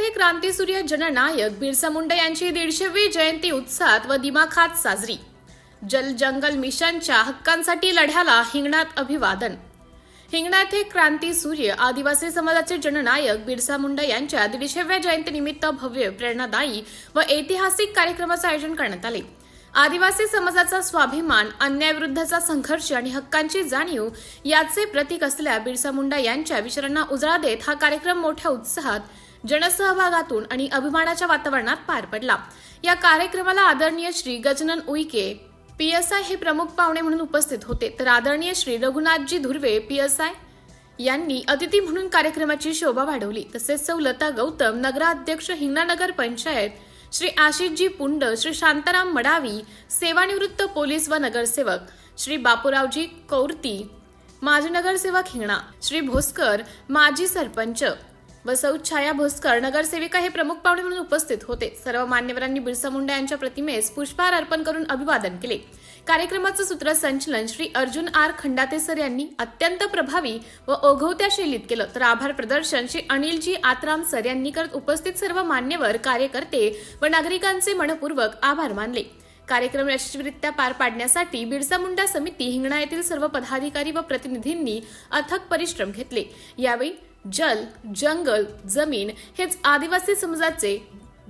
येथे क्रांतीसूर्य जननायक बिरसा मुंडा यांची 150वी जयंती उत्साहात व दिमाखात साजरी। जल जंगल मिशनच्या हक्कांसाठी लढ्याला हिंगणात अभिवादन। हिंगणात हे क्रांतीसूर्य आदिवासी समाजाचे जननायक बिरसा मुंडा यांच्या 150व्या जयंतीनिमित्त भव्य, प्रेरणादायी व ऐतिहासिक कार्यक्रमाचे आयोजन करण्यात आले। आदिवासी समाजाचा स्वाभिमान, अन्यायाविरुद्धचा संघर्ष आणि हक्कांची जाणीव याचे प्रतीक असलेल्या बिरसा मुंडा यांच्या विचारांना उजाळा देत हा कार्यक्रम मोठ्या उत्साहात, जनसहभागातून आणि अभिमानाच्या वातावरणात पार पडला। या कार्यक्रमाला आदरणीय श्री गजानन उईके PSI हे प्रमुख पाहुणे म्हणून उपस्थित होते, तर आदरणीय श्री रघुनाथजी धुर्वे PSI यांनी अतिथी म्हणून कार्यक्रमाची शोभा वाढवली। तसेच सौ लता गौतम, नगराध्यक्ष, हिंगणा नगर पंचायत, श्री आशिषजी पुंड, श्री शांताराम मडावी, सेवानिवृत्त पोलीस व नगरसेवक, श्री बापूरावजी कौरती, माजी नगरसेवक हिंगणा, श्री भोसकर, माजी सरपंच व सौ छाया भोसकर, नगरसेविका हे प्रमुख पाहुणे म्हणून उपस्थित होते। सर्व मान्यवरांनी बिरसा मुंडा यांच्या प्रतिमेस पुष्पहार अर्पण करून अभिवादन केले। कार्यक्रमाचे सूत्रसंचालन श्री अर्जुन R खंडाते सर यांनी अत्यंत प्रभावी व ओघवत्या शैलीत केलं, तर आभार प्रदर्शन श्री अनिलजी आत्राम सर यांनी करत उपस्थित सर्व मान्यवर, कार्यकर्ते व नागरिकांचे मनपूर्वक आभार मानले। कार्यक्रम यशस्वीरित्या पार पाडण्यासाठी बिरसा मुंडा समिती हिंगणा येथील सर्व पदाधिकारी व प्रतिनिधींनी अथक परिश्रम घेतले। यावेळी जल, जंगल, जमीन हेच आदिवासी समाजाचे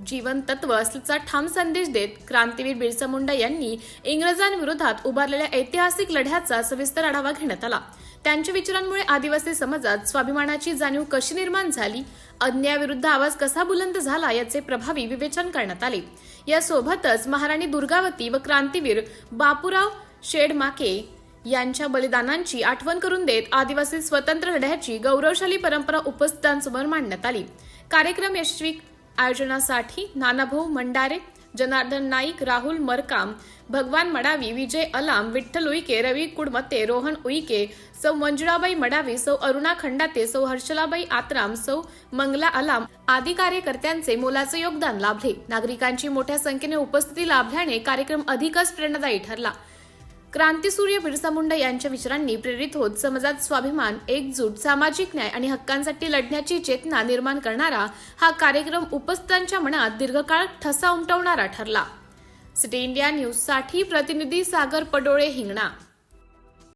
जीवन तत्व असल्याचा ठाम संदेश देत क्रांतीवीर बिरसा मुंडा यांनी इंग्रजांविरोधात उभारलेल्या ऐतिहासिक लढ्याचा सविस्तर आढावा घेण्यात आला। त्यांच्या विचारांमुळे आदिवासी समाजात स्वाभिमानाची जाणीव कशी निर्माण झाली, अन्यायाविरुद्ध आवाज कसा बुलंद झाला याचे प्रभावी विवेचन करण्यात आले। यासोबतच महाराणी दुर्गावती व क्रांतीवीर बापूराव शेडमाके यांच्या बलिदानांची आठवण करून देत आदिवासी स्वतंत्र लढ्याची गौरवशाली परंपरा उपस्थितांसमोर मांडण्यात आली। कार्यक्रम यशस्वी आयोजनासाठी नानाभाऊ मंडारे, जनार्दन नाईक, राहुल मरकाम, भगवान मडावी, विजय अलाम, विठ्ठल उईके, रवी कुडमते, रोहन उईके, सौ मंजुळाबाई मडावी, सौ अरुणा खंडाते, सौ हर्षलाबाई आत्राम, सौ मंगला अलाम आदी कार्यकर्त्यांचे मोलाचे योगदान लाभले। नागरिकांची मोठ्या संख्येने उपस्थिती लाभल्याने कार्यक्रम अधिकच प्रेरणादायी ठरला। क्रांतीसूर्य बिरसा मुंडा यांच्या विचारांनी प्रेरित होत समाजात स्वाभिमान, एकजूट, सामाजिक न्याय आणि हक्कांसाठी लढण्याची चेतना निर्माण करणारा हा कार्यक्रम उपस्थितांच्या मनात दीर्घकाळ ठसा उमटवणारा ठरला। सिटी इंडिया न्यूजसाठी प्रतिनिधी सागर पडोळे, हिंगणा।